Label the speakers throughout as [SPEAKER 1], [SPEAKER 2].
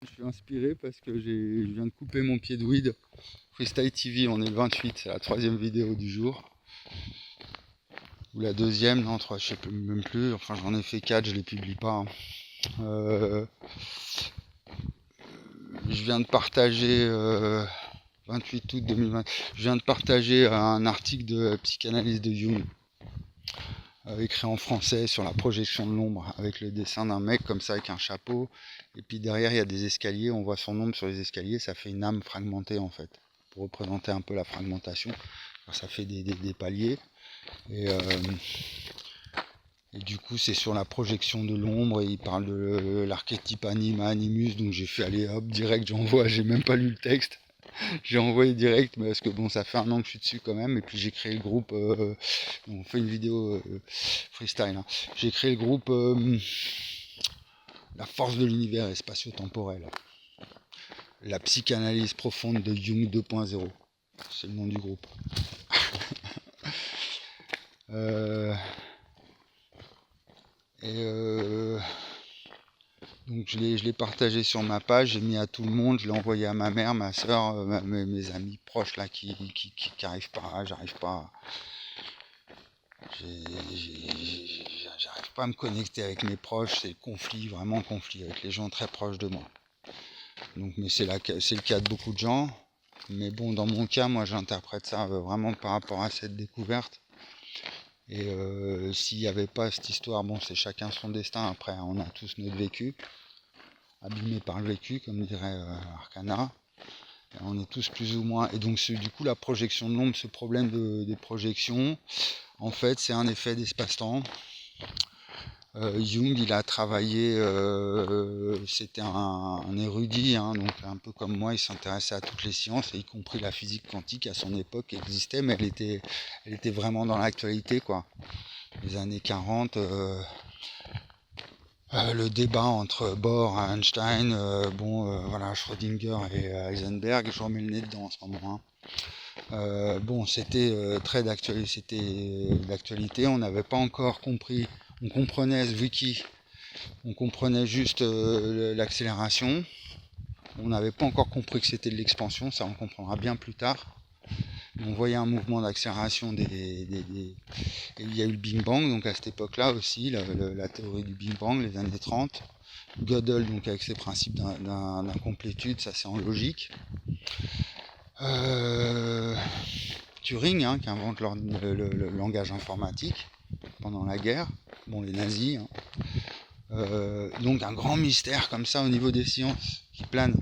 [SPEAKER 1] Je suis inspiré parce que je viens de couper mon pied de weed. Freestyle TV, on est le 28, c'est la troisième vidéo du jour. Ou la deuxième, non, trois, je sais même plus. Enfin, j'en ai fait 4, je les publie pas. Je viens de partager 28 août 2020. Je viens de partager un article de psychanalyse de Jung, écrit en français sur la projection de l'ombre, avec le dessin d'un mec comme ça avec un chapeau. Et puis derrière, il y a des escaliers. On voit son ombre sur les escaliers. Ça fait une âme fragmentée en fait, pour représenter un peu la fragmentation. Alors, ça fait des paliers. Et du coup, c'est sur la projection de l'ombre et il parle de l'archétype anima animus. Donc j'ai fait aller hop direct, j'envoie. J'ai même pas lu le texte. J'ai envoyé direct parce que bon, ça fait un an que je suis dessus quand même. Et puis j'ai créé le groupe. On fait une vidéo freestyle. Hein. J'ai créé le groupe La force de l'univers et spatio-temporel. La psychanalyse profonde de Jung 2.0. C'est le nom du groupe. Donc je l'ai partagé sur ma page, j'ai mis à tout le monde, je l'ai envoyé à ma mère, ma soeur, mes amis proches là qui n'arrivent pas, j'arrive pas à me connecter avec mes proches, c'est conflit, vraiment conflit avec les gens très proches de moi. Donc mais c'est le cas de beaucoup de gens, mais bon dans mon cas moi j'interprète ça vraiment par rapport à cette découverte. Et s'il n'y avait pas cette histoire, bon c'est chacun son destin, après on a tous notre vécu, abîmé par le vécu comme dirait Arcana. On est tous plus ou moins. Et donc du coup la projection de l'ombre, ce problème des projections, en fait c'est un effet d'espace-temps. Jung il a travaillé, c'était un érudit, hein, donc un peu comme moi il s'intéressait à toutes les sciences, y compris la physique quantique à son époque existait, mais elle était vraiment dans l'actualité quoi. Les années 40, le débat entre Bohr et Einstein, voilà, Schrödinger et Heisenberg, je remets le nez dedans en ce moment. Hein. Bon, c'était très d'actualité, on n'avait pas encore compris, on comprenait ce wiki, on comprenait juste l'accélération, on n'avait pas encore compris que c'était de l'expansion, ça on comprendra bien plus tard. On voyait un mouvement d'accélération et il y a eu le Big Bang, donc à cette époque-là aussi, la théorie du Big Bang, les années 30. Gödel, donc avec ses principes d'incomplétude, ça c'est en logique. Turing, hein, qui invente le langage informatique pendant la guerre. Bon, les nazis. Hein. Donc un grand mystère comme ça au niveau des sciences qui plane.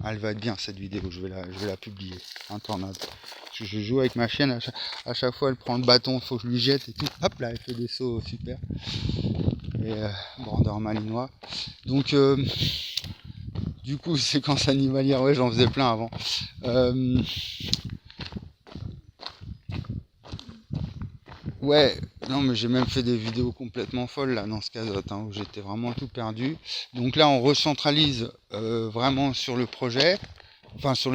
[SPEAKER 1] Ah, elle va être bien cette vidéo, je vais la publier. Un tornade. Je joue avec ma chienne, à chaque fois elle prend le bâton, il faut que je lui jette et tout. Hop là, elle fait des sauts super. Et border malinois. Donc du coup, séquence animalière, ouais, j'en faisais plein avant. Ouais, non mais j'ai même fait des vidéos complètement folles là dans ce casotte, hein, où j'étais vraiment tout perdu. Donc là on recentralise vraiment sur le projet, enfin sur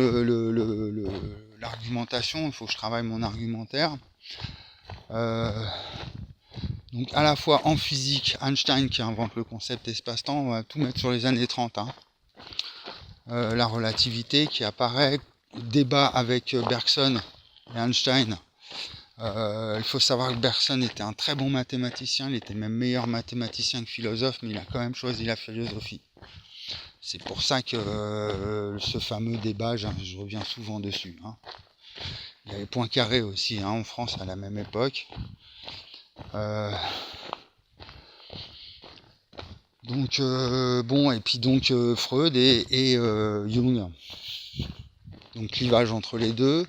[SPEAKER 1] l'argumentation, il faut que je travaille mon argumentaire. Donc à la fois en physique, Einstein qui invente le concept espace-temps, on va tout mettre sur les années 30. Hein. La relativité qui apparaît, débat avec Bergson et Einstein. Il faut savoir que Bergson était un très bon mathématicien, il était même meilleur mathématicien que philosophe, mais il a quand même choisi la philosophie. C'est pour ça que ce fameux débat, je reviens souvent dessus. Hein. Il y avait Poincaré aussi, hein, en France à la même époque. Donc bon, et puis donc Freud et Jung. Donc clivage entre les deux.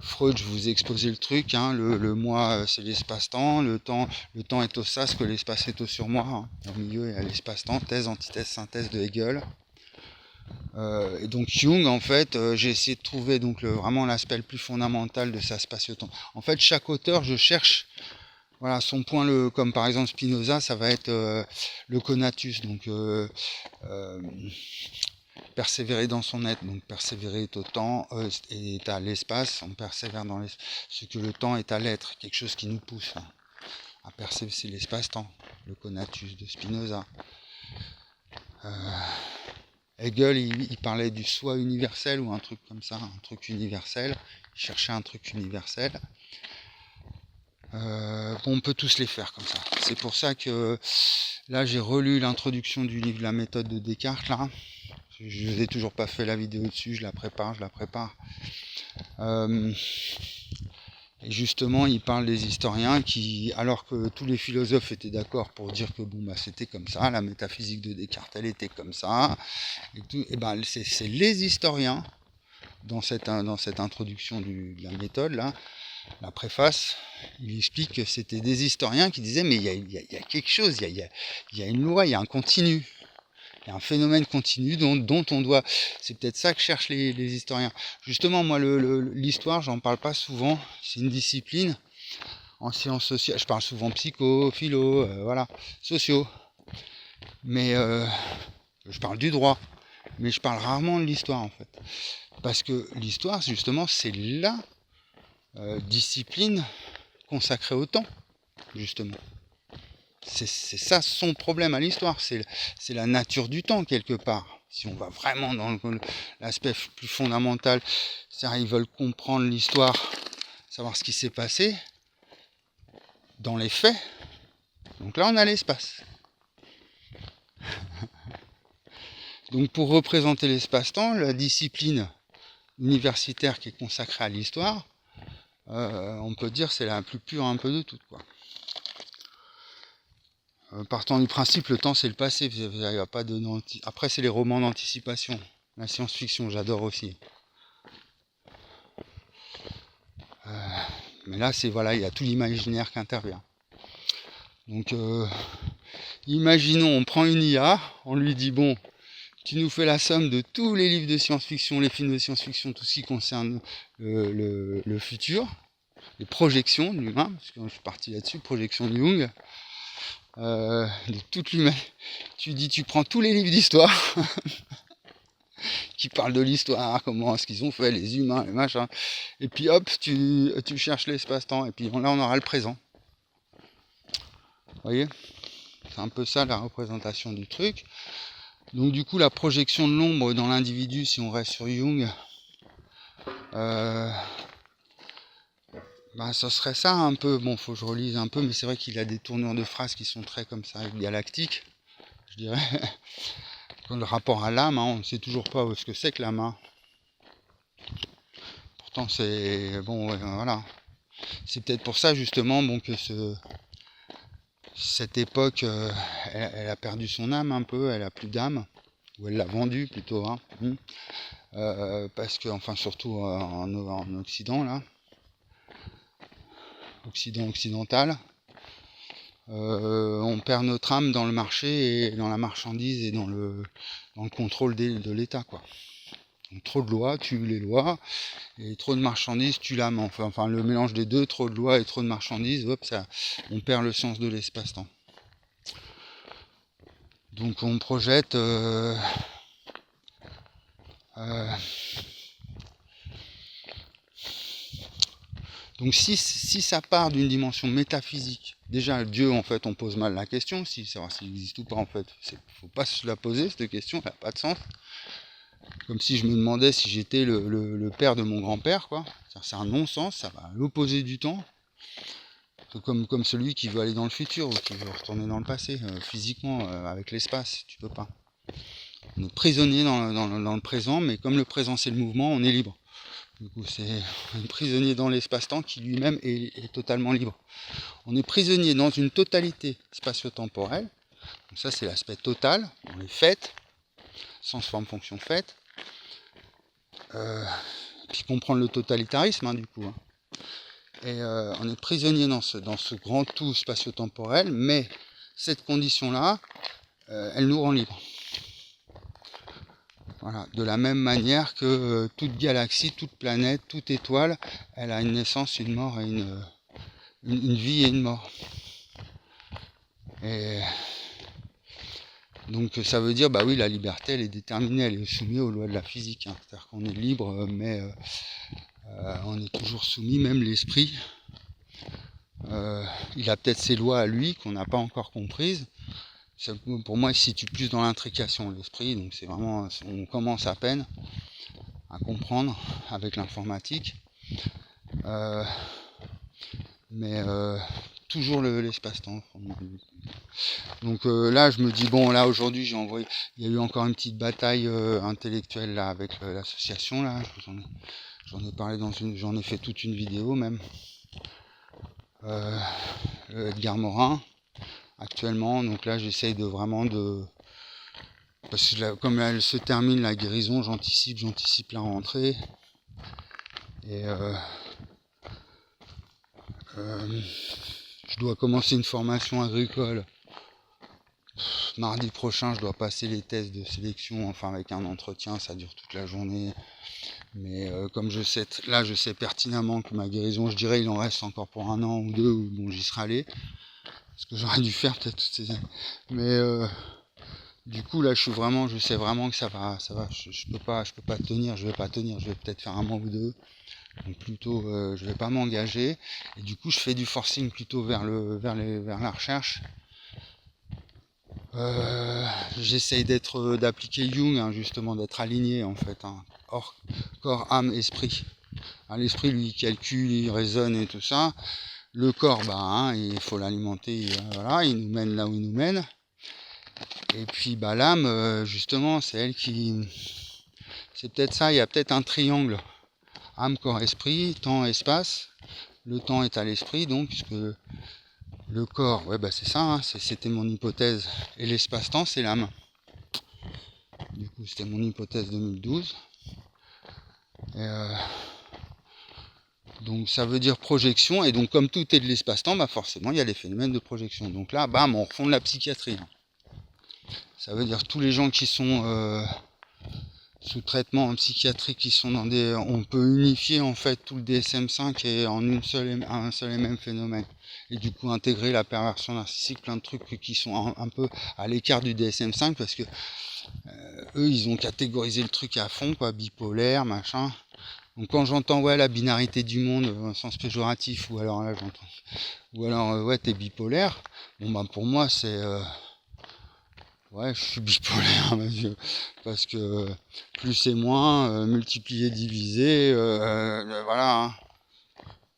[SPEAKER 1] Freud, je vous ai exposé le truc, hein, le moi c'est l'espace-temps, le temps est au sas, que l'espace est au surmoi, hein. Au milieu il y a l'espace-temps, thèse, antithèse, synthèse de Hegel. Et donc Jung, en fait, j'ai essayé de trouver donc vraiment l'aspect le plus fondamental de sa spatio-temps. En fait, chaque auteur, je cherche voilà, son point, comme par exemple Spinoza, ça va être le conatus, donc persévérer dans son être, donc persévérer est au temps, est à l'espace, on persévère dans ce que le temps est à l'être, quelque chose qui nous pousse hein, à persévérer, c'est l'espace-temps, le conatus de Spinoza. Hegel, il parlait du soi universel ou un truc comme ça, un truc universel. Il cherchait un truc universel. On peut tous les faire comme ça. C'est pour ça que là, j'ai relu l'introduction du livre La méthode de Descartes, là. Je n'ai toujours pas fait la vidéo dessus, je la prépare. Et justement, il parle des historiens qui, alors que tous les philosophes étaient d'accord pour dire que c'était comme ça, la métaphysique de Descartes, elle était comme ça, et ben c'est les historiens, dans cette introduction de la méthode, là, la préface, il explique que c'était des historiens qui disaient mais il y a quelque chose, il y a une loi, il y a un continu. Il y a un phénomène continu dont on doit... C'est peut-être ça que cherchent les historiens. Justement, moi, l'histoire, j'en parle pas souvent. C'est une discipline en sciences sociales. Je parle souvent psycho, philo, voilà, sociaux. Mais je parle du droit. Mais je parle rarement de l'histoire, en fait. Parce que l'histoire, justement, c'est la discipline consacrée au temps, justement. C'est ça son problème à l'histoire, c'est la nature du temps quelque part. Si on va vraiment dans l'aspect plus fondamental, c'est-à-dire ils veulent comprendre l'histoire, savoir ce qui s'est passé dans les faits. Donc là on a l'espace. Donc pour représenter l'espace-temps, la discipline universitaire qui est consacrée à l'histoire, on peut dire c'est la plus pure un peu de toutes, quoi. Partant du principe, le temps c'est le passé. Il y a pas de... Après c'est les romans d'anticipation, la science-fiction, j'adore aussi. Mais là c'est voilà, il y a tout l'imaginaire qui intervient. Donc imaginons, on prend une IA, on lui dit bon, tu nous fais la somme de tous les livres de science-fiction, les films de science-fiction, tout ce qui concerne le futur, les projections de l'humain, parce que je suis parti là-dessus, projection de Jung. De toute l'humanité. Tu prends tous les livres d'histoire qui parlent de l'histoire, comment est-ce qu'ils ont fait, les humains, les machins, et puis hop, tu cherches l'espace-temps, et puis là on aura le présent. Vous voyez, c'est un peu ça la représentation du truc. Donc du coup la projection de l'ombre dans l'individu, si on reste sur Jung, ça serait ça un peu. Bon, faut que je relise un peu, mais c'est vrai qu'il a des tournures de phrases qui sont très comme ça, galactiques, je dirais. Le rapport à l'âme, on ne sait toujours pas ce que c'est que l'âme. Hein. Pourtant, c'est bon, voilà. C'est peut-être pour ça justement, que cette époque, elle a perdu son âme un peu, elle a plus d'âme, ou elle l'a vendue plutôt, hein. Parce que, enfin, surtout en Occident là. Occidental, on perd notre âme dans le marché et dans la marchandise et dans le contrôle de l'État, quoi. Donc, trop de lois tue les lois et trop de marchandises tue l'âme. Enfin, le mélange des deux, trop de lois et trop de marchandises, hop, on perd le sens de l'espace-temps. Donc on projette donc si ça part d'une dimension métaphysique, déjà Dieu en fait on pose mal la question, savoir s'il existe ou pas en fait, faut pas se la poser cette question, elle n'a pas de sens. Comme si je me demandais si j'étais le père de mon grand-père, quoi. C'est un non-sens, ça va à l'opposé du temps. C'est comme celui qui veut aller dans le futur ou qui veut retourner dans le passé, physiquement, avec l'espace, tu peux pas. On est prisonnier dans le présent, mais comme le présent c'est le mouvement, on est libre. Du coup, on est prisonnier dans l'espace-temps qui lui-même est totalement libre. On est prisonnier dans une totalité spatio-temporelle. Donc ça, c'est l'aspect total, dans les faits, sens, forme, fonction, fait. Puis comprendre le totalitarisme, hein, du coup. Hein. Et on est prisonnier dans ce grand tout spatio-temporel, mais cette condition-là, elle nous rend libres. Voilà, de la même manière que toute galaxie, toute planète, toute étoile, elle a une naissance, une mort et une vie et une mort. Et donc ça veut dire, oui, la liberté, elle est déterminée, elle est soumise aux lois de la physique. Hein. C'est-à-dire qu'on est libre, mais on est toujours soumis, même l'esprit. Il a peut-être ses lois à lui qu'on n'a pas encore comprises. pour moi, il se situe plus dans l'intrication, l'esprit. Donc c'est vraiment, on commence à peine à comprendre avec l'informatique. Mais toujours l'espace-temps. Donc là, je me dis, bon, là, aujourd'hui, j'ai envoyé... Il y a eu encore une petite bataille intellectuelle là avec l'association, là. J'en ai parlé j'en ai fait toute une vidéo même. Edgar Morin, actuellement. Donc là, j'essaye de vraiment de... Parce que là, comme elle se termine la guérison, j'anticipe la rentrée. Et je dois commencer une formation agricole. Mardi prochain, je dois passer les tests de sélection, enfin avec un entretien, ça dure toute la journée. Mais comme je sais pertinemment que ma guérison, je dirais, il en reste encore pour 1 an ou 2, où bon, j'y serai allé. Ce que j'aurais dû faire peut-être toutes ces années. Mais du coup, là, je sais vraiment que ça va. Je peux pas tenir, je vais peut-être faire 1 mois ou 2. Donc plutôt, je vais pas m'engager. Et du coup, je fais du forcing plutôt vers la recherche. J'essaye d'appliquer Jung, hein, justement, d'être aligné en fait, hein, corps, âme, esprit. Hein, l'esprit, lui, il calcule, il raisonne et tout ça. Le corps, il faut l'alimenter, voilà, il nous mène là où il nous mène. Et puis l'âme, justement, c'est elle qui... C'est peut-être ça, il y a peut-être un triangle. Âme, corps, esprit, temps, espace. Le temps est à l'esprit, donc, puisque le corps, c'est ça, hein, c'était mon hypothèse. Et l'espace-temps, c'est l'âme. Du coup, c'était mon hypothèse 2012. Et donc, ça veut dire projection. Et donc, comme tout est de l'espace-temps, forcément, il y a les phénomènes de projection. Donc là, on refonde la psychiatrie. Ça veut dire tous les gens qui sont sous traitement en psychiatrie, qui sont dans des... On peut unifier, en fait, tout le DSM-5 et en un seul et même phénomène. Et du coup, intégrer la perversion narcissique, plein de trucs qui sont un peu à l'écart du DSM-5, parce que eux, ils ont catégorisé le truc à fond, quoi, bipolaire, machin. Donc quand j'entends la binarité du monde au sens péjoratif, ou alors là t'es bipolaire, pour moi c'est je suis bipolaire, parce que plus et moins, multiplier, diviser, voilà, hein.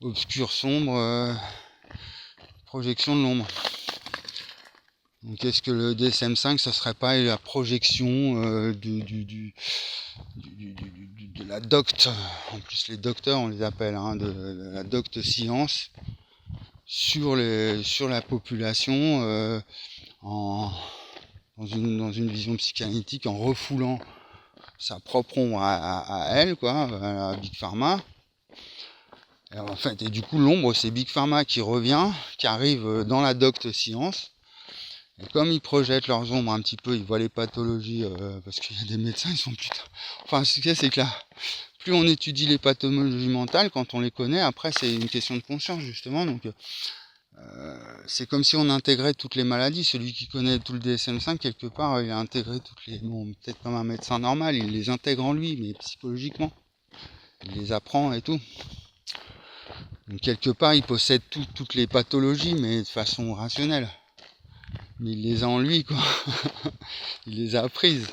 [SPEAKER 1] Obscur, sombre, projection de l'ombre. Donc est-ce que le DSM-5, ça serait pas la projection de la docte, en plus les docteurs on les appelle, hein, de la docte science sur la population, dans une vision psychanalytique, en refoulant sa propre ombre à elle, quoi, à la Big Pharma. Et du coup l'ombre, c'est Big Pharma qui revient, qui arrive dans la docte science. Et comme ils projettent leurs ombres un petit peu, ils voient les pathologies, parce qu'il y a des médecins, ils sont putain... Enfin, ce qu'il y a, c'est que là, plus on étudie les pathologies mentales, quand on les connaît, après, c'est une question de conscience, justement. Donc, c'est comme si on intégrait toutes les maladies. Celui qui connaît tout le DSM-5, quelque part, il a intégré toutes les... Bon, peut-être comme un médecin normal, il les intègre en lui, mais psychologiquement. Il les apprend et tout. Donc, quelque part, il possède toutes les pathologies, mais de façon rationnelle. Mais il les a en lui, quoi. Il les a apprises.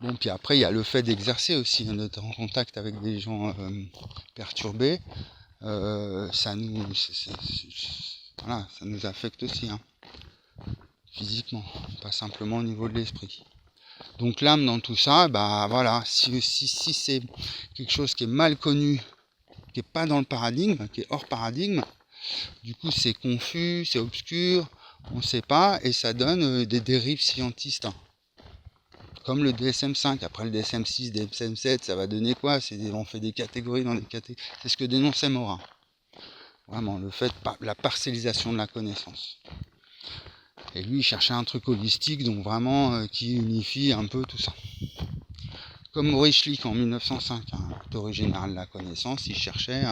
[SPEAKER 1] Bon, puis après, il y a le fait d'exercer aussi, d'être en contact avec des gens perturbés. Ça nous affecte aussi, hein, physiquement, pas simplement au niveau de l'esprit. Donc l'âme dans tout ça, si c'est quelque chose qui est mal connu, qui est pas dans le paradigme, qui est hors paradigme, du coup c'est confus, c'est obscur, on ne sait pas, et ça donne des dérives scientistes. Hein. Comme le DSM-5, après le DSM-6, DSM-7, ça va donner quoi? On fait des catégories dans des catégories. C'est ce que dénonçait Morin. Vraiment, le fait, la parcellisation de la connaissance. Et lui, il cherchait un truc holistique, donc vraiment, qui unifie un peu tout ça. Comme Maurice Schlick en 1905, théorie générale de la connaissance, il cherchait...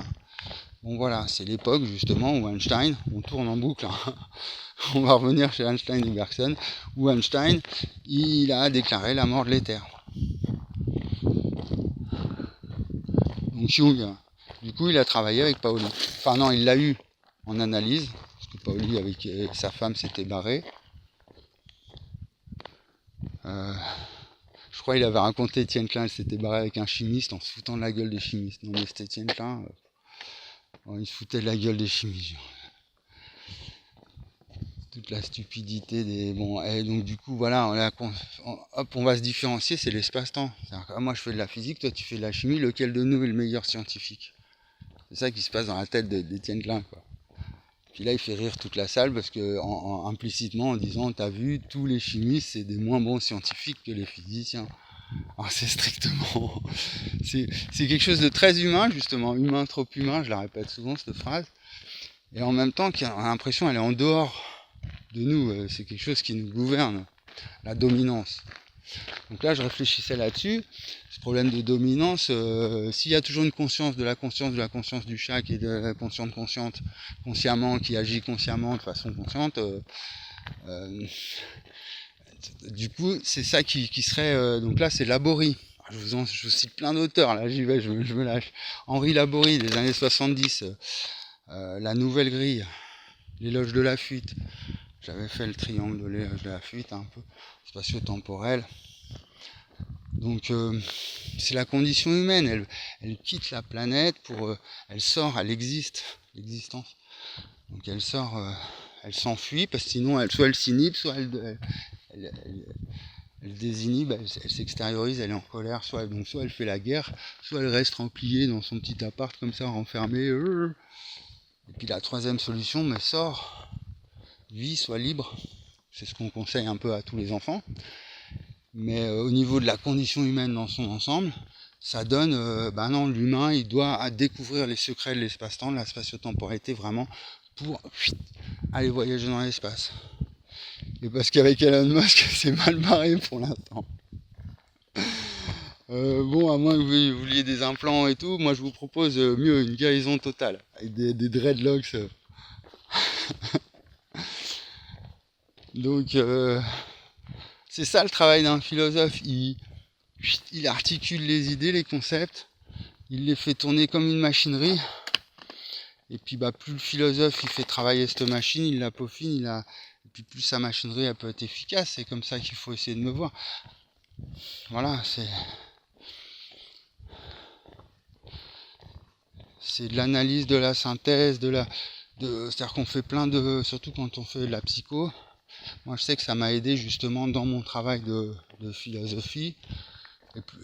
[SPEAKER 1] Bon voilà, c'est l'époque justement où Einstein, on tourne en boucle, hein. On va revenir chez Einstein et Bergson, où Einstein, il a déclaré la mort de l'éther. Donc Jung, du coup, il a travaillé avec Pauli. Enfin non, il l'a eu en analyse, parce que Pauli avec sa femme s'était barré. Je crois qu'il avait raconté Étienne Klein, il s'était barré avec un chimiste en se foutant de la gueule des chimistes. Non mais c'était Étienne Klein, il se foutait de la gueule des chimistes. Toute la stupidité des... Bon, et donc du coup, voilà, on va se différencier, c'est l'espace-temps. Moi je fais de la physique, toi tu fais de la chimie, lequel de nous est le meilleur scientifique? C'est ça qui se passe dans la tête d'Étienne Klein, quoi. Puis là, il fait rire toute la salle parce que, implicitement, en disant, t'as vu, tous les chimistes, c'est des moins bons scientifiques que les physiciens. Alors, c'est strictement... c'est quelque chose de très humain, justement. Humain, trop humain, je la répète souvent, cette phrase. Et en même temps, on a l'impression qu'elle est en dehors de nous. C'est quelque chose qui nous gouverne, la dominance. Donc là, je réfléchissais là-dessus. Ce problème de dominance, s'il y a toujours une conscience de la conscience du chat qui est de consciente, consciemment, qui agit consciemment de façon consciente, du coup, c'est ça qui serait... donc là, c'est Laborie. Je vous cite plein d'auteurs, là j'y vais, je me lâche. Henri Laborie, des années 70, La Nouvelle Grille, L'éloge de la fuite. J'avais fait le triangle de l'éloge de la fuite, un peu spatio-temporel. Donc c'est la condition humaine, elle quitte la planète elle sort, elle existe, l'existence. Donc elle sort, elle s'enfuit parce que sinon soit elle s'inhibe, soit elle désinhibe, elle s'extériorise, elle est en colère, soit elle fait la guerre, soit elle reste repliée dans son petit appart comme ça, renfermée. Et puis la troisième solution, mais sort, vit, soit libre. C'est ce qu'on conseille un peu à tous les enfants. Mais au niveau de la condition humaine dans son ensemble, ça donne, non, l'humain, il doit découvrir les secrets de l'espace-temps, de la spatio-temporalité, vraiment, pour aller voyager dans l'espace. Et parce qu'avec Elon Musk, c'est mal barré pour l'instant. Bon, à moins que vous vouliez des implants et tout, moi je vous propose mieux une guérison totale, avec des dreadlocks. Donc, c'est ça le travail d'un philosophe, il articule les idées, les concepts, il les fait tourner comme une machinerie, et puis plus le philosophe il fait travailler cette machine, il la peaufine, et puis plus sa machinerie elle peut être efficace, c'est comme ça qu'il faut essayer de me voir. Voilà, c'est de l'analyse, de la synthèse, c'est-à-dire qu'on fait surtout quand on fait de la psycho. Moi je sais que ça m'a aidé justement dans mon travail de philosophie,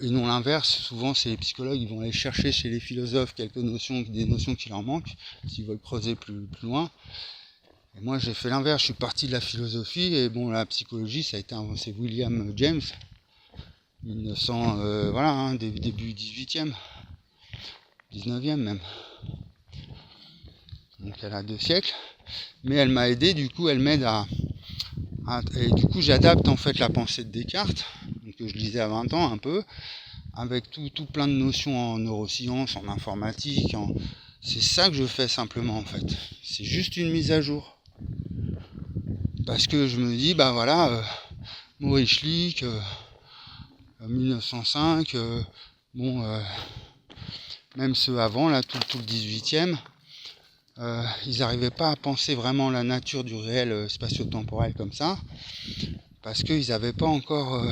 [SPEAKER 1] et non l'inverse. Souvent c'est les psychologues, ils vont aller chercher chez les philosophes des notions qui leur manquent, s'ils veulent creuser plus loin. Et moi j'ai fait l'inverse, je suis parti de la philosophie, et bon, la psychologie c'est William James, 1900, début 18e, 19e même. Donc elle a 2 siècles, mais elle m'a aidé, du coup elle m'aide et du coup j'adapte en fait la pensée de Descartes, que je lisais à 20 ans un peu, avec tout plein de notions en neurosciences, en informatique, c'est ça que je fais simplement en fait. C'est juste une mise à jour. Parce que je me dis, Maurice Schlick, 1905, même ceux avant, là, tout le 18e, ils n'arrivaient pas à penser vraiment la nature du réel spatio-temporel comme ça, parce qu'ils n'avaient pas encore...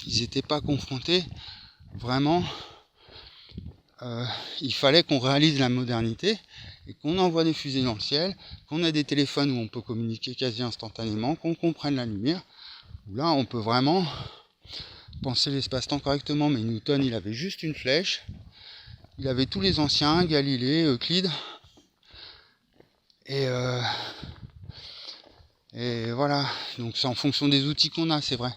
[SPEAKER 1] ils n'étaient pas confrontés vraiment. Il fallait qu'on réalise la modernité et qu'on envoie des fusées dans le ciel, qu'on ait des téléphones où on peut communiquer quasi instantanément, qu'on comprenne la lumière, où là on peut vraiment penser l'espace-temps correctement. Mais Newton, il avait juste une flèche, il avait tous les anciens, Galilée, Euclide, et voilà. Donc c'est en fonction des outils qu'on a, c'est vrai.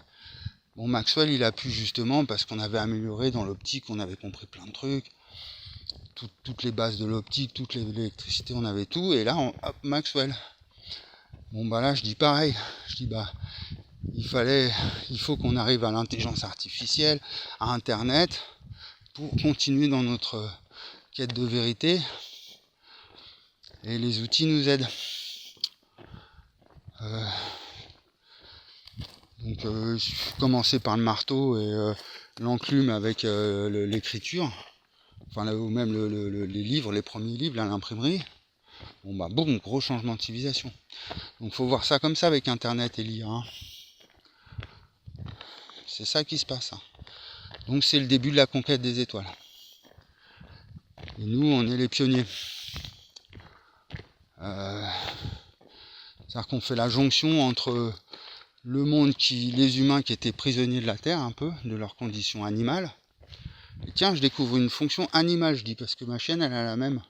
[SPEAKER 1] Bon, Maxwell, il a pu justement, parce qu'on avait amélioré dans l'optique, on avait compris plein de trucs, toutes les bases de l'optique, toute l'électricité, on avait tout, et là, hop, Maxwell. Bon, là, je dis pareil, il faut qu'on arrive à l'intelligence artificielle, à Internet, pour continuer dans notre quête de vérité, et les outils nous aident. Donc commencer par le marteau et l'enclume avec l'écriture, ou même les livres, les premiers livres, là, l'imprimerie. Boum, gros changement de civilisation. Donc faut voir ça comme ça avec Internet et l'IA. c'est ça qui se passe. Hein. Donc c'est le début de la conquête des étoiles. Et nous, on est les pionniers. C'est-à-dire qu'on fait la jonction entre le monde les humains qui étaient prisonniers de la Terre, un peu, de leurs conditions animales. Et tiens, je découvre une fonction animale, je dis, parce que ma chienne, elle a la même.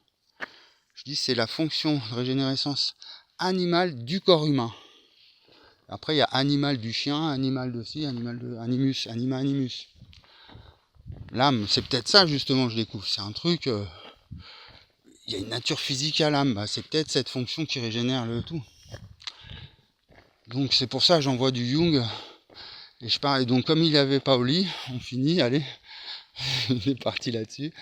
[SPEAKER 1] Je dis, c'est la fonction de régénérescence animale du corps humain. Après, il y a animal du chien, animal de ci, animal de animus, anima animus. L'âme, c'est peut-être ça, justement, je découvre. C'est un truc... il y a une nature physique à l'âme. Bah, c'est peut-être cette fonction qui régénère le tout. Donc c'est pour ça que j'envoie du Jung. Et je pars. Et donc comme il avait Paoli, on finit, allez, il est parti là-dessus.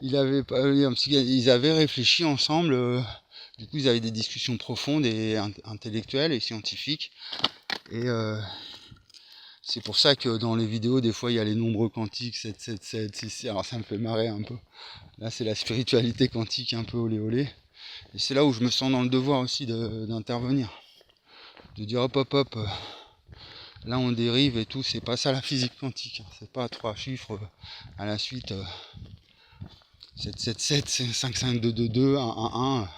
[SPEAKER 1] Il avait Paoli, ils avaient réfléchi ensemble. Du coup, ils avaient des discussions profondes et intellectuelles et scientifiques. Et c'est pour ça que dans les vidéos, des fois, il y a les nombreux quantiques, 777, 6. Alors ça me fait marrer un peu. Là, c'est la spiritualité quantique, un peu olé olé. Et c'est là où je me sens dans le devoir aussi d'intervenir. De dire hop hop hop, là on dérive et tout, c'est pas ça la physique quantique, c'est pas 3 chiffres à la suite, 777, 55222, 111.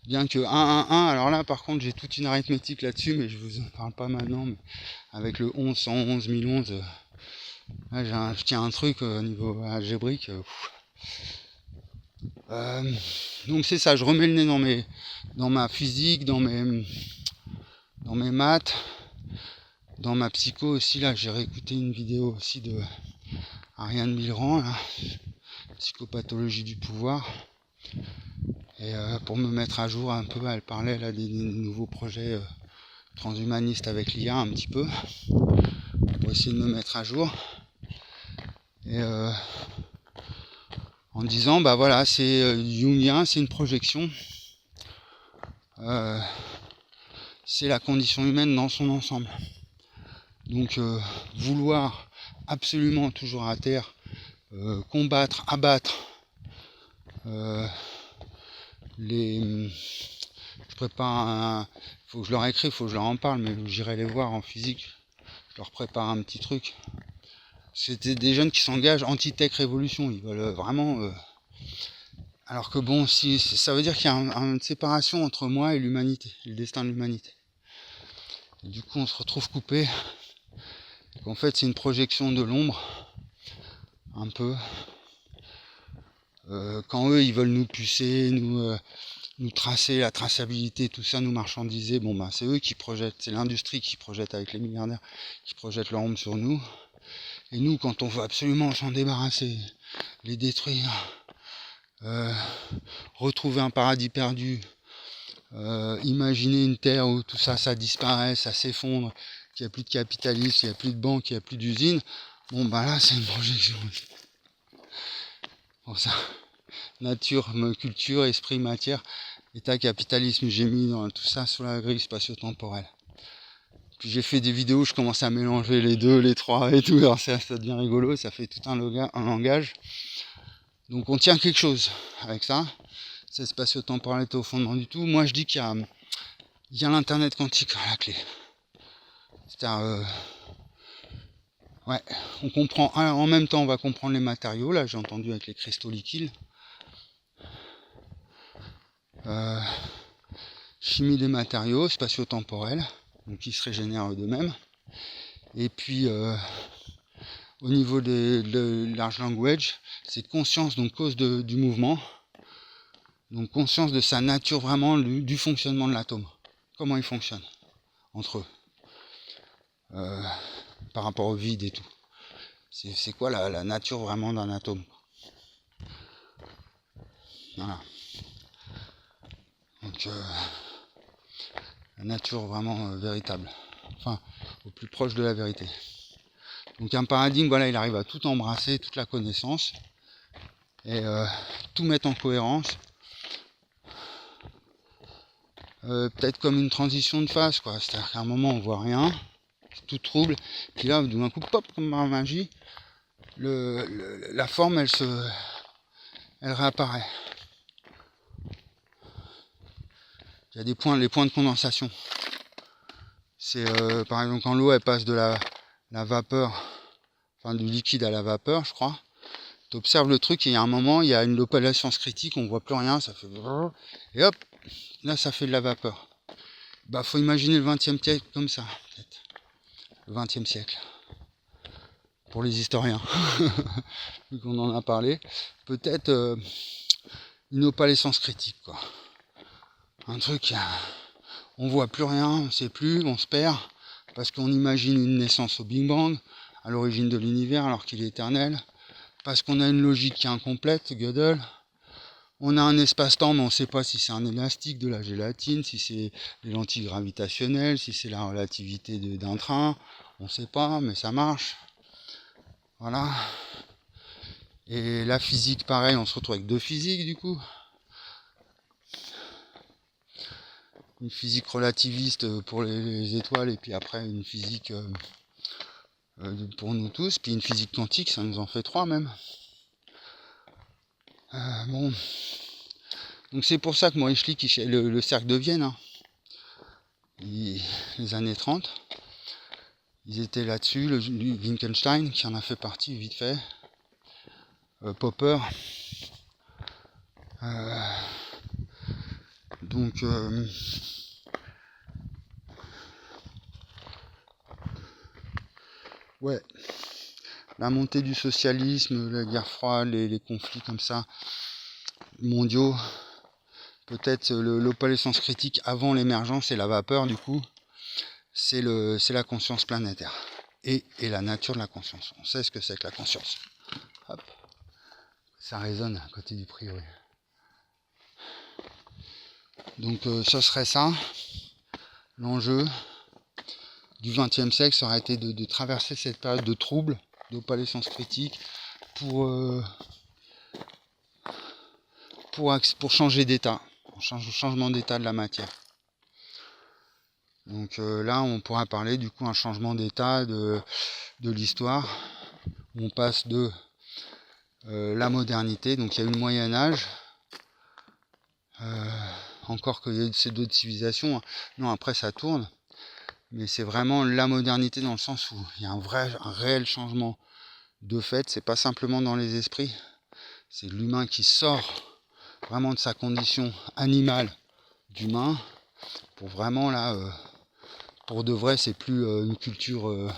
[SPEAKER 1] Bien que 111, alors là par contre j'ai toute une arithmétique là-dessus, mais je vous en parle pas maintenant, mais avec le 11, 111, 1011, là je tiens un truc au niveau algébrique. Donc c'est ça, je remets le nez dans ma physique, dans mes maths, dans ma psycho aussi. Là j'ai réécouté une vidéo aussi de Ariane Milran, là, psychopathologie du pouvoir, et pour me mettre à jour un peu, elle parlait là des nouveaux projets transhumanistes avec l'IA un petit peu, pour essayer de me mettre à jour, et en disant bah voilà, c'est jungien, c'est une projection, c'est la condition humaine dans son ensemble. Donc vouloir absolument toujours à terre, combattre, abattre je prépare faut que je leur écris, faut que je leur en parle, mais j'irai les voir en physique, je leur prépare un petit truc. C'était des jeunes qui s'engagent anti-tech révolution, ils veulent vraiment alors que bon, si ça veut dire qu'il y a une séparation entre moi et l'humanité, le destin de l'humanité. Et du coup on se retrouve coupé. En fait c'est une projection de l'ombre, un peu. Quand eux ils veulent nous pucer, nous tracer, la traçabilité, tout ça, nous marchandiser, bon bah c'est eux qui projettent, c'est l'industrie qui projette avec les milliardaires, qui projettent leur ombre sur nous. Et nous, quand on veut absolument s'en débarrasser, les détruire, retrouver un paradis perdu, imaginer une terre où tout ça, ça disparaît, ça s'effondre, qu'il n'y a plus de capitalisme, qu'il n'y a plus de banques, il n'y a plus d'usines, bon bah là c'est une projection. Pour ça, nature, culture, esprit, matière, état, capitalisme, j'ai mis dans tout ça sur la grille spatio-temporelle. Puis j'ai fait des vidéos, je commence à mélanger les deux, les trois et tout, alors ça devient rigolo, ça fait tout un langage. Donc on tient quelque chose avec ça. Cette spatio-temporalité au fondement du tout. Moi je dis qu'il y a l'internet quantique à la clé. C'est-à-dire, ouais, on comprend, en même temps on va comprendre les matériaux, là j'ai entendu avec les cristaux liquides. Chimie des matériaux, spatio-temporels, donc qui se régénèrent d'eux-mêmes. Et puis au niveau de large language, c'est conscience, donc cause du mouvement, donc conscience de sa nature vraiment, du fonctionnement de l'atome, comment il fonctionne entre eux, par rapport au vide et tout. C'est quoi la nature vraiment d'un atome. Voilà. Donc la nature vraiment véritable, enfin au plus proche de la vérité. Donc un paradigme, voilà, il arrive à tout embrasser, toute la connaissance, et tout mettre en cohérence. Peut-être comme une transition de phase, quoi. C'est-à-dire qu'à un moment on voit rien, tout trouble, puis là d'un coup, pop, comme par magie, la forme elle réapparaît. Il y a les points de condensation. C'est par exemple quand l'eau elle passe de la vapeur, enfin du liquide à la vapeur, je crois. Tu observes le truc et il y a un moment, il y a une opalescence critique, on voit plus rien, ça fait et hop, là ça fait de la vapeur. Bah faut imaginer le 20e siècle comme ça, peut-être. Le 20e siècle. Pour les historiens, vu qu'on en a parlé, peut-être une opalescence critique, quoi. Un truc, on voit plus rien, on sait plus, on se perd, parce qu'on imagine une naissance au Big Bang, à l'origine de l'univers alors qu'il est éternel, parce qu'on a une logique qui est incomplète, Gödel. On a un espace-temps, mais on ne sait pas si c'est un élastique, de la gélatine, si c'est les lentilles gravitationnelles, si c'est la relativité d'un train, on ne sait pas, mais ça marche. Voilà. Et la physique, pareil, on se retrouve avec deux physiques du coup. Une physique relativiste pour les étoiles, et puis après une physique pour nous tous, puis une physique quantique, ça nous en fait trois même. Bon. Donc c'est pour ça que Maurice Schlick, le cercle de Vienne, hein, les années 30, ils étaient là-dessus, le Wittgenstein qui en a fait partie vite fait, Popper, donc ouais, la montée du socialisme, la guerre froide, les conflits comme ça, mondiaux, peut-être l'opalescence critique avant l'émergence et la vapeur du coup, c'est la conscience planétaire et la nature de la conscience. On sait ce que c'est que la conscience. Hop. Ça résonne à côté du priori. Donc ce serait ça. L'enjeu du XXe siècle, ça aurait été de traverser cette période de trouble, d'opalescence critique, pour changer d'état, changement d'état de la matière. Donc là, on pourra parler du coup un changement d'état de l'histoire, où on passe de la modernité, donc il y a eu le Moyen-Âge, encore qu'il y ait ces d'autres civilisations, hein. Non, après ça tourne, mais c'est vraiment la modernité dans le sens où il y a un réel changement de fait, c'est pas simplement dans les esprits, c'est l'humain qui sort vraiment de sa condition animale d'humain, pour vraiment là, pour de vrai, c'est plus une culture,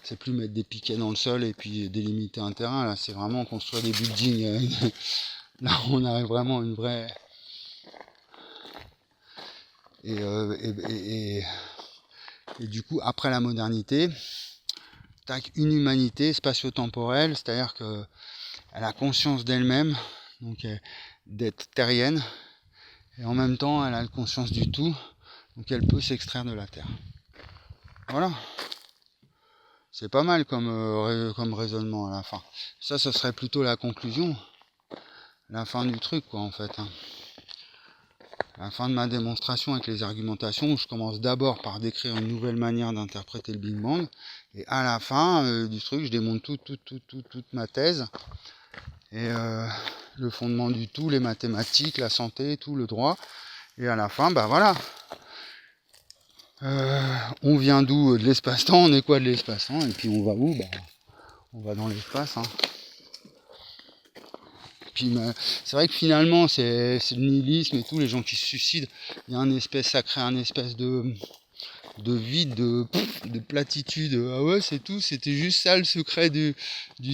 [SPEAKER 1] c'est plus mettre des piquets dans le sol et puis délimiter un terrain, là c'est vraiment construire des buildings, là on arrive vraiment à une vraie... Et du coup, après la modernité, tac, une humanité spatio-temporelle, c'est-à-dire qu'elle a conscience d'elle-même, donc d'être terrienne, et en même temps, elle a la conscience du tout, donc elle peut s'extraire de la Terre. Voilà. C'est pas mal comme raisonnement à la fin. Ça, ce serait plutôt la conclusion, la fin du truc, quoi, en fait, hein. La fin de ma démonstration avec les argumentations, où je commence d'abord par décrire une nouvelle manière d'interpréter le Big Bang, et à la fin du truc, je démonte toute ma thèse, et le fondement du tout, les mathématiques, la santé, tout, le droit, et à la fin, bah voilà, on vient d'où? De l'espace-temps, on est quoi de l'espace-temps, et puis on va où? Bah, on va dans l'espace, hein. Puis, c'est vrai que finalement, c'est le nihilisme et tout, les gens qui se suicident, il y a ça crée un espèce de vide, de platitude. Ah ouais, c'est tout, c'était juste ça le secret du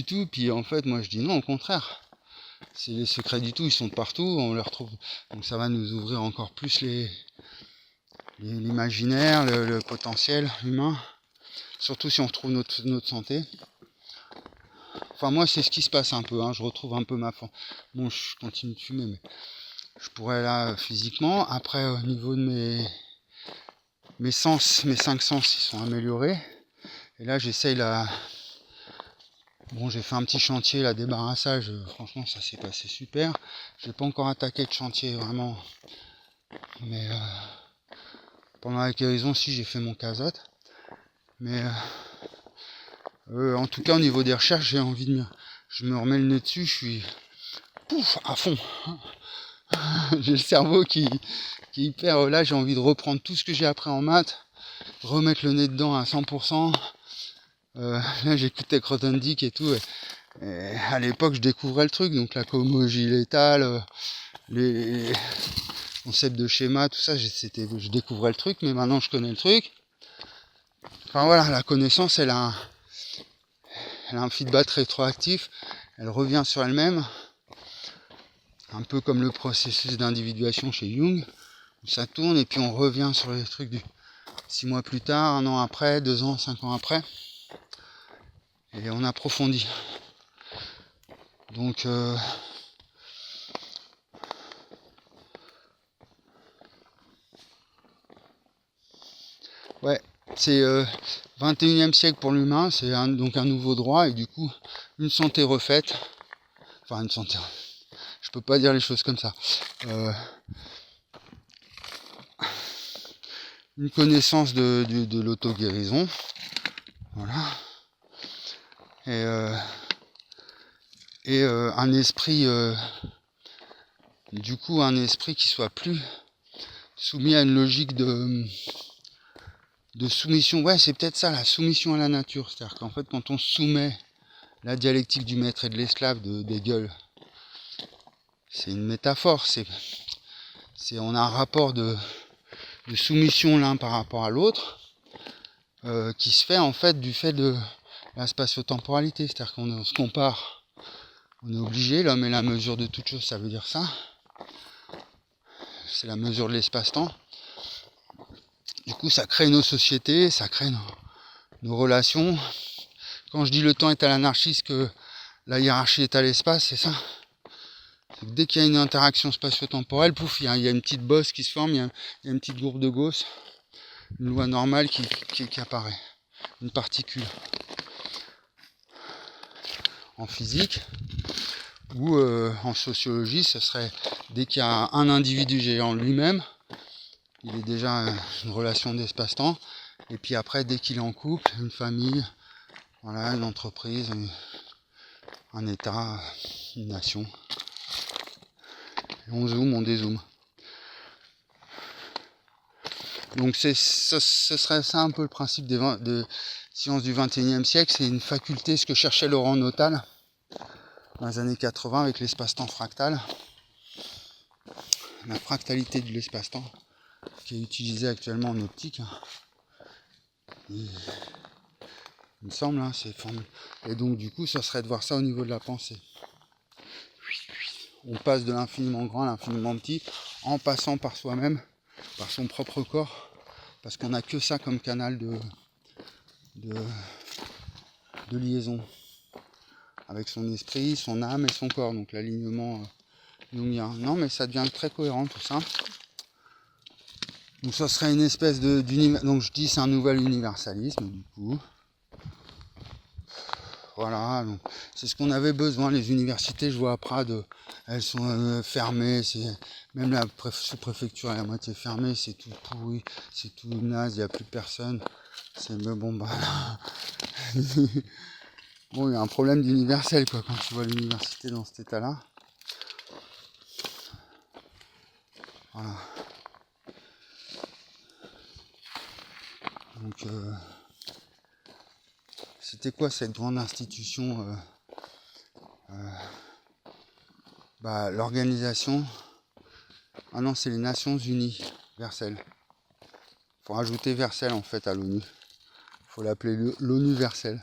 [SPEAKER 1] tout. Puis en fait, moi je dis non, au contraire. C'est les secrets du tout, ils sont partout, on les retrouve. Donc ça va nous ouvrir encore plus l'imaginaire, le potentiel humain. Surtout si on retrouve notre santé. Enfin moi c'est ce qui se passe un peu, hein. Je retrouve un peu ma forme. Bon, je continue de fumer, mais je pourrais là physiquement. Après au niveau de mes sens, mes 5 sens, ils sont améliorés. Et là j'essaye Bon, j'ai fait un petit chantier, là, débarrassage, franchement ça s'est passé super. J'ai pas encore attaqué de chantier vraiment. Mais pendant la guérison, si j'ai fait mon casotte. Mais en tout cas au niveau des recherches, j'ai envie de je me remets le nez dessus, je suis à fond. J'ai le cerveau qui est hyper là, j'ai envie de reprendre tout ce que j'ai appris en maths, remettre le nez dedans à 100%. Là j'écoutais Grothendieck et tout, et à l'époque je découvrais le truc, donc la cohomologie létale, les concepts de schéma, tout ça, je découvrais le truc, mais maintenant je connais le truc. Enfin voilà, la connaissance elle a un feedback rétroactif, elle revient sur elle-même, un peu comme le processus d'individuation chez Jung, où ça tourne et puis on revient sur les trucs du 6 mois plus tard, 1 an après, 2 ans, 5 ans après, et on approfondit. Donc ouais, c'est 21e siècle pour l'humain, c'est donc un nouveau droit, et du coup une santé refaite, enfin une santé, je peux pas dire les choses comme ça, une connaissance de l'auto-guérison, voilà, et un esprit, du coup un esprit qui soit plus soumis à une logique de soumission. Ouais, c'est peut-être ça, la soumission à la nature, c'est-à-dire qu'en fait quand on soumet la dialectique du maître et de l'esclave d'Hegel, c'est une métaphore, on a un rapport de soumission l'un par rapport à l'autre, qui se fait en fait du fait de la spatio-temporalité, c'est-à-dire qu'on se compare, on est obligé, l'homme est la mesure de toute chose, ça veut dire ça, c'est la mesure de l'espace-temps. Du coup ça crée nos sociétés, ça crée nos relations. Quand je dis le temps est à l'anarchie, que la hiérarchie est à l'espace, c'est ça. C'est que dès qu'il y a une interaction spatio-temporelle, pouf, il y a une petite bosse qui se forme, il y a une petite courbe de Gauss, une loi normale qui apparaît, une particule. En physique ou en sociologie, ce serait dès qu'il y a un individu géant lui-même, il est déjà une relation d'espace-temps, et puis après dès qu'il est en couple, une famille, voilà, une entreprise, un état, une nation. Et on zoome, on dézoome. Donc ce serait ça un peu le principe de sciences du 21e siècle, c'est une faculté, ce que cherchait Laurent Notal dans les années 80 avec l'espace-temps fractal, la fractalité de l'espace-temps qui est utilisée actuellement en optique. Il me semble, hein, c'est formule. Et donc du coup, ça serait de voir ça au niveau de la pensée. On passe de l'infiniment grand à l'infiniment petit en passant par soi-même, par son propre corps, parce qu'on n'a que ça comme canal de liaison avec son esprit, son âme et son corps, donc l'alignement jungien. Non, mais ça devient très cohérent tout ça. Donc ça serait une espèce d'univers. Donc je dis c'est un nouvel universalisme du coup. Voilà, donc c'est ce qu'on avait besoin. Les universités, je vois à Prades, elles sont fermées. Même la sous-préfecture est à moitié fermée. C'est tout pourri, c'est tout naze. Il n'y a plus personne. Bon, il y a un problème d'universel quoi quand tu vois l'université dans cet état-là. Voilà. Donc c'était quoi cette grande institution l'organisation. Ah non, c'est les Nations Unies, Versailles. Faut rajouter Versailles en fait à l'ONU. Faut l'appeler l'ONU Versailles.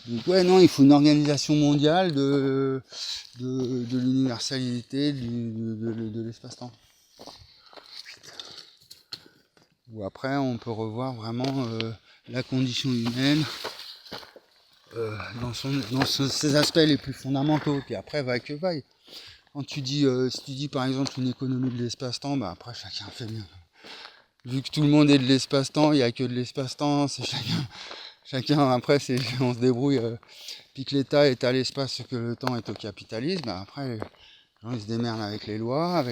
[SPEAKER 1] Donc ouais, non, il faut une organisation mondiale de l'universalité de l'espace-temps. Où après, on peut revoir vraiment la condition humaine dans ses aspects les plus fondamentaux. Puis après, vaille que vaille. Quand si tu dis par exemple une économie de l'espace-temps, après chacun fait mieux. Vu que tout le monde est de l'espace-temps, il n'y a que de l'espace-temps, c'est chacun après on se débrouille. Puis que l'État est à l'espace, que le temps est au capitalisme, après les gens ils se démerdent avec les lois,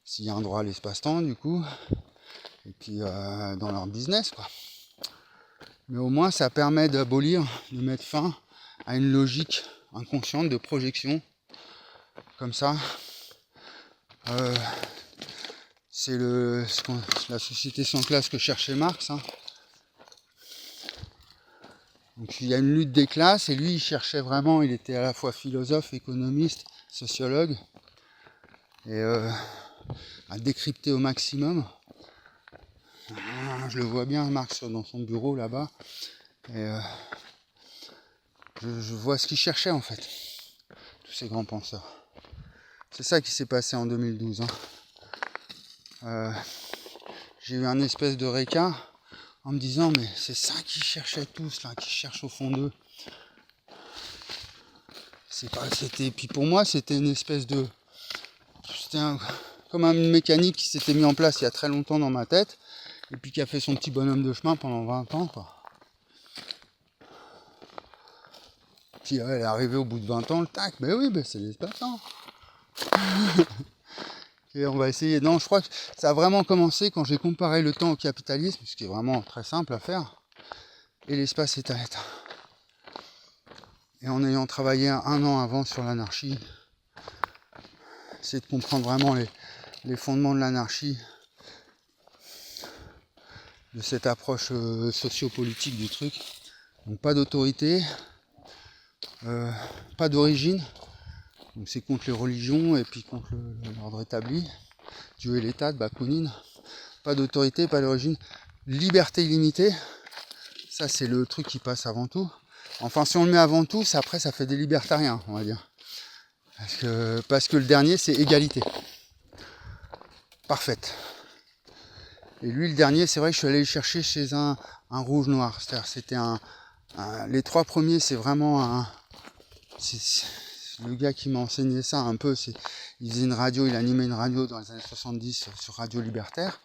[SPEAKER 1] s'il y a un droit à l'espace-temps du coup, et puis dans leur business quoi. Mais au moins ça permet d'abolir, de mettre fin à une logique inconsciente de projection, comme ça, C'est la société sans classe que cherchait Marx. Hein. Donc il y a une lutte des classes, et lui il cherchait vraiment, il était à la fois philosophe, économiste, sociologue, et à décrypter au maximum. Je le vois bien, Marx, dans son bureau là-bas, et je vois ce qu'il cherchait en fait, tous ces grands penseurs. C'est ça qui s'est passé en 2012. Hein. J'ai eu un espèce de réca en me disant, mais c'est ça qu'ils cherchaient tous, là, qu'ils cherchent au fond d'eux. Puis pour moi, c'était une espèce de... comme une mécanique qui s'était mis en place il y a très longtemps dans ma tête, et puis qui a fait son petit bonhomme de chemin pendant 20 ans, quoi. Puis elle est arrivée au bout de 20 ans, le tac, mais oui, c'est l'espace-temps. Et on va essayer. Non, je crois que ça a vraiment commencé quand j'ai comparé le temps au capitalisme, ce qui est vraiment très simple à faire, et l'espace est à l'état. Et en ayant travaillé un an avant sur l'anarchie, c'est de comprendre vraiment les fondements de l'anarchie, de cette approche sociopolitique du truc. Donc pas d'autorité, pas d'origine, donc c'est contre les religions et puis contre l'ordre établi, Dieu et l'État de Bakounine. Pas d'autorité, pas d'origine, liberté illimitée, ça c'est le truc qui passe avant tout. Enfin si on le met avant tout, après ça fait des libertariens, on va dire. Parce que le dernier c'est égalité. Parfaite. Et lui le dernier, c'est vrai que je suis allé le chercher chez un rouge-noir. C'est-à-dire c'était les trois premiers c'est vraiment c'est le gars qui m'a enseigné ça un peu, il faisait une radio, il animait une radio dans les années 70 sur Radio Libertaire.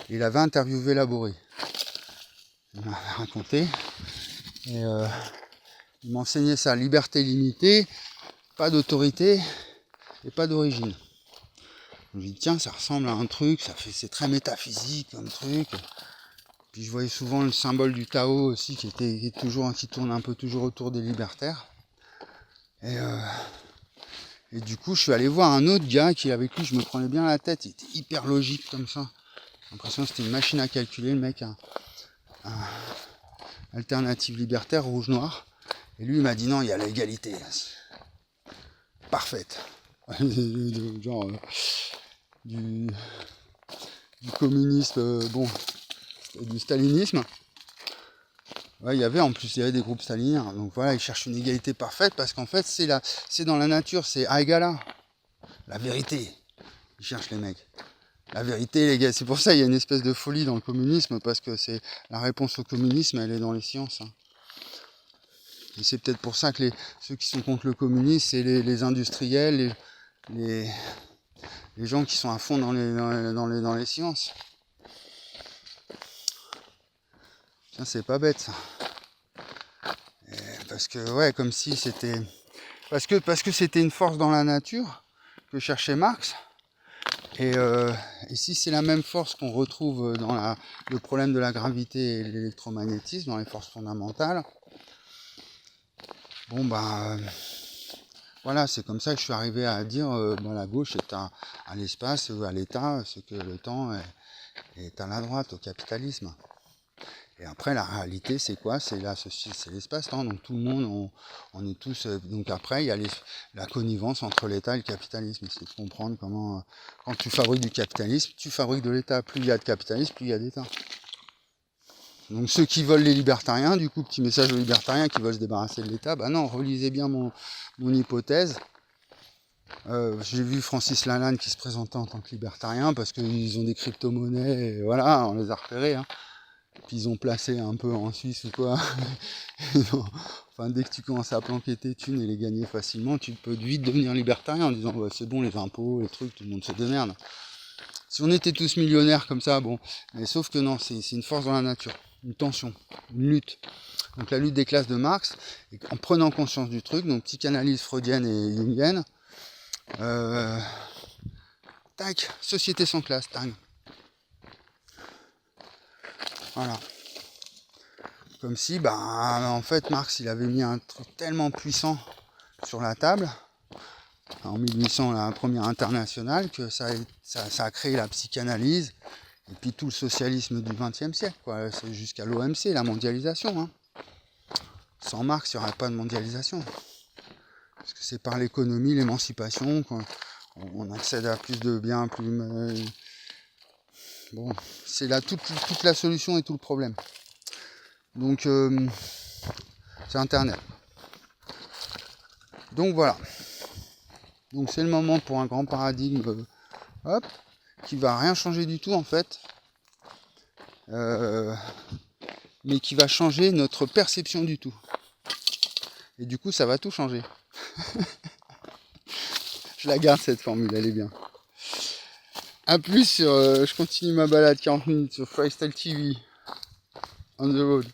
[SPEAKER 1] Et il avait interviewé Laborie. Il m'a raconté. Et il m'a enseigné ça, liberté limitée, pas d'autorité et pas d'origine. Je lui dis tiens, ça ressemble à un truc, c'est très métaphysique comme truc. Puis je voyais souvent le symbole du Tao aussi qui tourne un peu toujours autour des libertaires. Et du coup, je suis allé voir un autre gars qui avec lui, je me prenais bien la tête, il était hyper logique comme ça. J'ai l'impression que c'était une machine à calculer, le mec, un alternative libertaire, rouge-noir. Et lui, il m'a dit non, il y a l'égalité. Parfaite. Genre du communisme, du stalinisme. Ouais, il y avait des groupes staliniens. Donc voilà, ils cherchent une égalité parfaite parce qu'en fait, c'est dans la nature, c'est A égale A. La vérité. Ils cherchent les mecs. La vérité, les gars, c'est pour ça qu'il y a une espèce de folie dans le communisme, parce que c'est la réponse au communisme, elle est dans les sciences. Hein. Et c'est peut-être pour ça que ceux qui sont contre le communisme, c'est les industriels, les gens qui sont à fond dans les sciences. Tiens, c'est pas bête ça. Parce que ouais, comme si c'était parce que c'était une force dans la nature que cherchait Marx. Et si c'est la même force qu'on retrouve dans le problème de la gravité et l'électromagnétisme, dans les forces fondamentales, voilà, c'est comme ça que je suis arrivé à dire la gauche est à l'espace, à l'état, ce que le temps est à la droite, au capitalisme. Et après, la réalité, c'est quoi? C'est l'espace-temps. Donc tout le monde, on est tous... donc après, il y a la connivence entre l'État et le capitalisme. C'est de comprendre comment, quand tu fabriques du capitalisme, tu fabriques de l'État. Plus il y a de capitalisme, plus il y a d'État. Donc ceux qui veulent les libertariens, du coup, petit message aux libertariens qui veulent se débarrasser de l'État, non, relisez bien mon hypothèse. J'ai vu Francis Lalanne qui se présentait en tant que libertarien parce qu'ils ont des crypto-monnaies, et voilà, on les a repérés. Hein. Puis ils ont placé un peu en Suisse ou quoi. Enfin, dès que tu commences à planquer tes thunes et les gagner facilement, tu peux vite devenir libertarien en disant c'est bon, les impôts, les trucs, tout le monde se démerde. Si on était tous millionnaires comme ça, mais sauf que non, c'est une force dans la nature, une tension, une lutte. Donc la lutte des classes de Marx, en prenant conscience du truc, donc psychanalyse freudienne et jungienne, tac, société sans classe, tac. Voilà. Comme si, en fait, Marx, il avait mis un truc tellement puissant sur la table en 1800 la première internationale, que ça a créé la psychanalyse, et puis tout le socialisme du XXe siècle, quoi. C'est jusqu'à l'OMC, la mondialisation. Hein. Sans Marx, il n'y aurait pas de mondialisation. Parce que c'est par l'économie, l'émancipation, qu'on accède à plus de biens, plus... Bon, c'est là toute la solution et tout le problème. Donc, c'est Internet. Donc voilà. Donc c'est le moment pour un grand paradigme, qui va rien changer du tout en fait, mais qui va changer notre perception du tout. Et du coup ça va tout changer. Je la garde cette formule, elle est bien. A plus sur, je continue ma balade 40 minutes sur Freestyle TV, on the road.